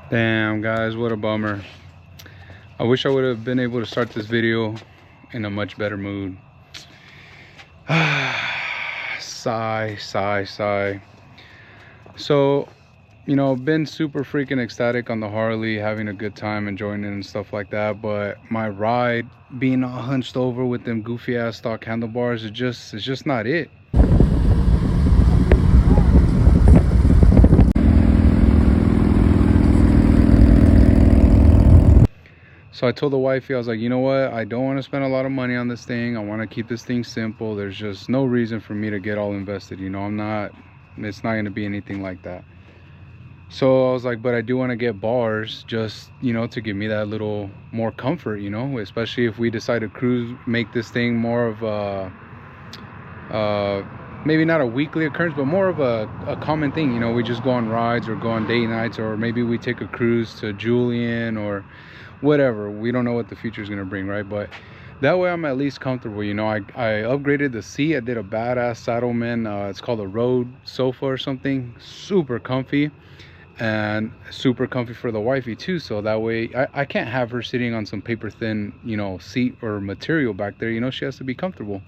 Damn guys, what a bummer. I wish I would have been able to start this video in a much better mood. Sigh, sigh, sigh. So, you know, been super freaking ecstatic on the Harley, having a good time, enjoying it and stuff like that, but my ride being all hunched over with them goofy ass stock handlebars, it's just not it. So I told the wifey, I was like, you know what? I don't want to spend a lot of money on this thing. I want to keep this thing simple. There's just no reason for me to get all invested. You know, it's not going to be anything like that. So I was like, but I do want to get bars just, you know, to give me that little more comfort, you know, especially if we decide to cruise, make this thing more of a, maybe not a weekly occurrence, but more of a common thing. You know, we just go on rides or go on date nights, or maybe we take a cruise to Julian or whatever. We don't know what the future is going to bring, right? But that way I'm at least comfortable. You know, I upgraded the seat. I did a badass Saddleman. It's called a road sofa or something. Super comfy, and super comfy for the wifey too. So that way I can't have her sitting on some paper thin, you know, seat or material back there. You know, she has to be comfortable.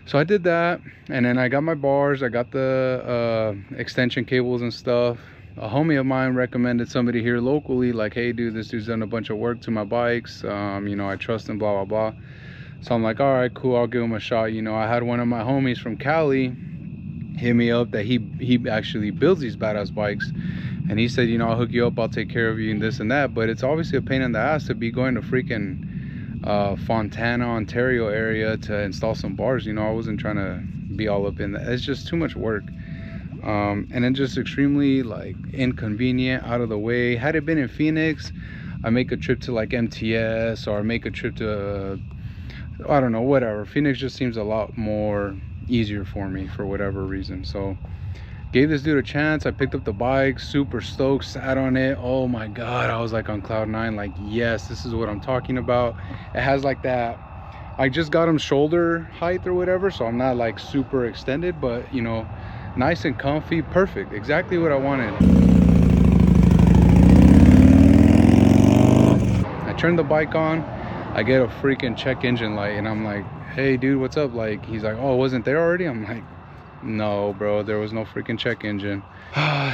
So I did that, and then I got my bars. I got the extension cables and stuff. A homie of mine recommended somebody here locally, like, hey dude, this dude's done a bunch of work to my bikes, you know, I trust him, blah blah blah. So I'm like, all right, cool, I'll give him a shot. You know, I had one of my homies from Cali hit me up that he actually builds these badass bikes, and he said, you know, I'll hook you up, I'll take care of you and this and that. But it's obviously a pain in the ass to be going to freaking Fontana, Ontario area to install some bars. You know, I wasn't trying to be all up in that. It's just too much work. And then just extremely like inconvenient, out of the way. Had it been in Phoenix, I make a trip to like MTS, or make a trip to I don't know, whatever. Phoenix just seems a lot more easier for me for whatever reason. So gave this dude a chance. I picked up the bike, super stoked, sat on it. Oh my god, I was like on cloud nine, like, yes, this is what I'm talking about. It has like that, I just got him shoulder height or whatever, so I'm not like super extended, but you know, nice and comfy, perfect, exactly what I wanted. I turned the bike on, I get a freaking check engine light, and I'm like, hey dude, what's up? Like, he's like, oh, it wasn't there already? I'm like, no bro, there was no freaking check engine.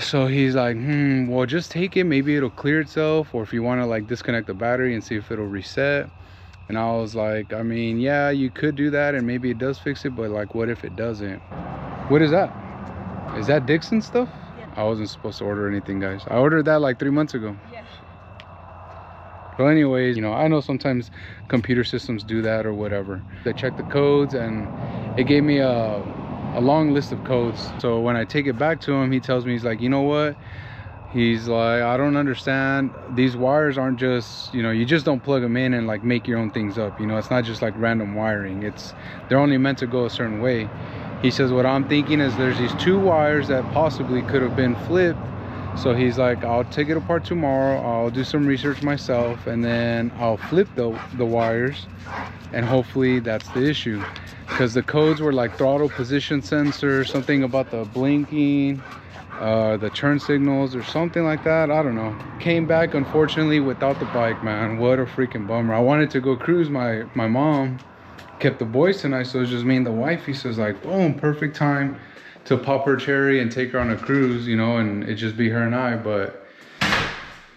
So he's like, well, just take it, maybe it'll clear itself, or if you want to like disconnect the battery and see if it'll reset. And I was like, I mean, yeah, you could do that and maybe it does fix it, but like, what if it doesn't? What is that? Is that Dixon stuff? Yeah. I wasn't supposed to order anything, guys. I ordered that like 3 months ago. Yeah. But anyways, you know, I know sometimes computer systems do that or whatever. They check the codes, and it gave me a long list of codes. So when I take it back to him, he tells me, he's like, you know what? He's like, I don't understand. These wires aren't just, you know, you just don't plug them in and like make your own things up. You know, it's not just like random wiring. They're only meant to go a certain way. He says, what I'm thinking is there's these two wires that possibly could have been flipped. So he's like, I'll take it apart tomorrow, I'll do some research myself, and then I'll flip the wires, and hopefully that's the issue. Because the codes were like throttle position sensor, something about the blinking, the turn signals or something like that. I don't know. Came back unfortunately without the bike, man. What a freaking bummer. I wanted to go cruise. My mom kept the boys tonight, so it's just me and the wifey. So it's like, boom, perfect time to pop her cherry and take her on a cruise, you know, and it just be her and I. But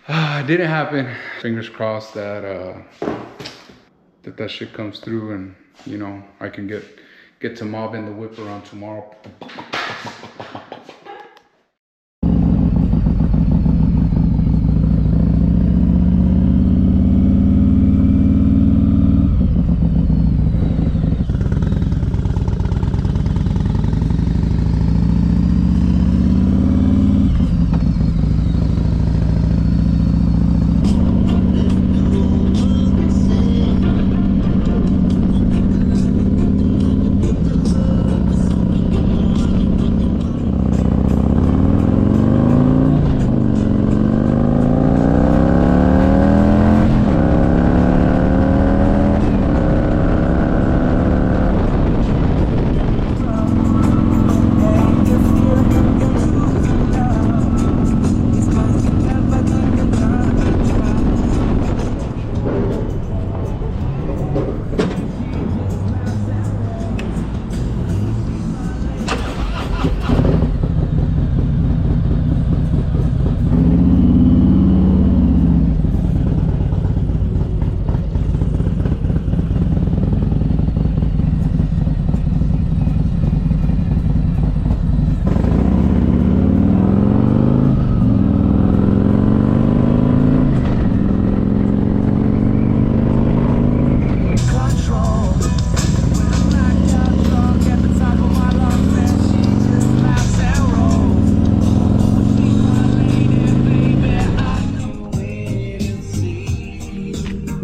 it didn't happen. Fingers crossed that that shit comes through, and you know, I can get to mobbing the whip around tomorrow.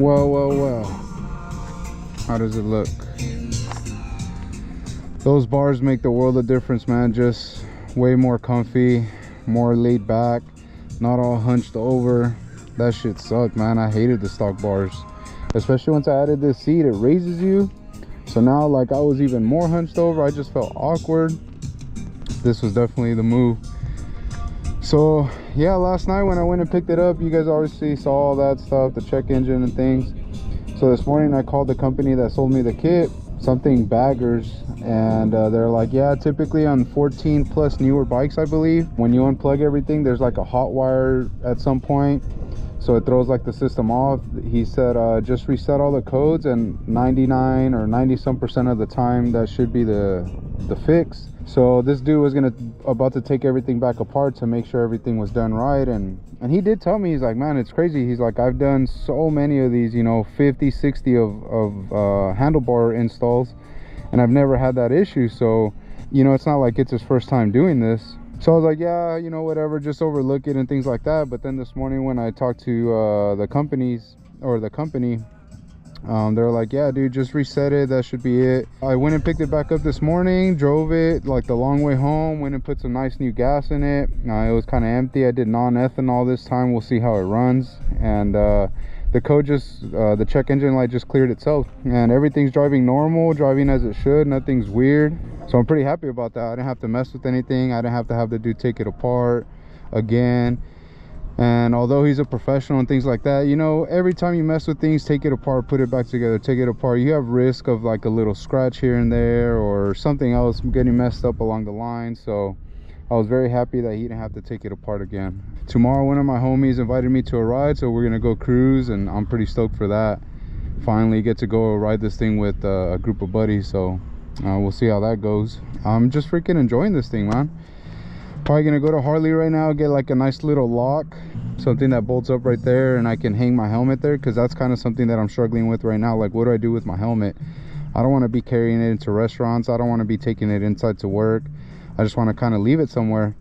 Well. How does it look? Those bars make the world of difference, man. Just way more comfy, more laid back, not all hunched over. That shit sucked, man. I hated the stock bars, especially once I added this seat. It raises you, so now like I was even more hunched over. I just felt awkward. This was definitely the move. So yeah, last night when I went and picked it up, you guys obviously saw all that stuff, the check engine and things. So this morning I called the company that sold me the kit, something Baggers, and they're like, yeah, typically on 14 plus newer bikes, I believe, when you unplug everything, there's like a hot wire at some point, so it throws like the system off. He said just reset all the codes, and 99 or 90 some % of the time that should be the fix. So this dude was about to take everything back apart to make sure everything was done right, and he did tell me, he's like, man, it's crazy. He's like, I've done so many of these, you know, 50 60 of handlebar installs, and I've never had that issue. So, you know, it's not like it's his first time doing this. So I was like, yeah, you know, whatever, just overlook it and things like that. But then this morning when I talked to the company, they're like, yeah, dude, just reset it, that should be it. I went and picked it back up this morning, drove it like the long way home, went and put some nice new gas in it. It was kind of empty. I did non-ethanol this time. We'll see how it runs. And the code just the check engine light just cleared itself, and everything's driving normal, driving as it should. Nothing's weird, so I'm pretty happy about that. I didn't have to mess with anything. I didn't have the dude take it apart again. And although he's a professional and things like that, you know, every time you mess with things, take it apart, put it back together, take it apart, you have risk of like a little scratch here and there or something else getting messed up along the line. So I was very happy that he didn't have to take it apart again. Tomorrow, one of my homies invited me to a ride, so we're gonna go cruise, and I'm pretty stoked for that. Finally get to go ride this thing with a group of buddies, so we'll see how that goes. I'm just freaking enjoying this thing, man. Probably gonna go to Harley right now, get like a nice little lock, something that bolts up right there, and I can hang my helmet there, because that's kind of something that I'm struggling with right now. Like, what do I do with my helmet? I don't want to be carrying it into restaurants. I don't want to be taking it inside to work. I just want to kind of leave it somewhere.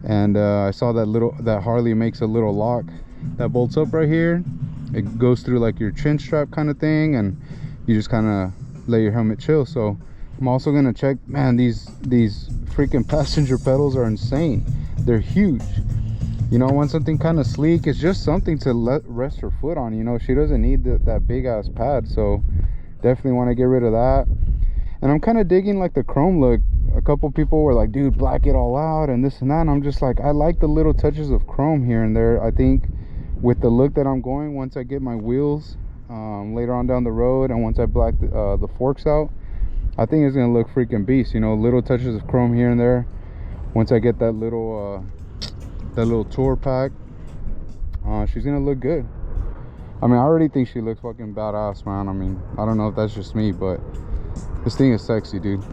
And I saw that Harley makes a little lock that bolts up right here. It goes through like your chin strap kind of thing, and you just kind of let your helmet chill. So I'm also gonna check, man, these freaking passenger pedals are insane. They're huge. You know, I want something kind of sleek. It's just something to rest her foot on. You know, she doesn't need that big ass pad, so definitely want to get rid of that. And I'm kind of digging like the chrome look. A couple people were like, dude, black it all out and this and that, and I'm just like, I like the little touches of chrome here and there. I think with the look that I'm going, once I get my wheels later on down the road, and once I black the forks out, I think it's gonna look freaking beast. You know, little touches of chrome here and there. Once I get that little tour pack, she's gonna look good. I mean, I already think she looks fucking badass, man. I mean, I don't know if that's just me, but this thing is sexy, dude.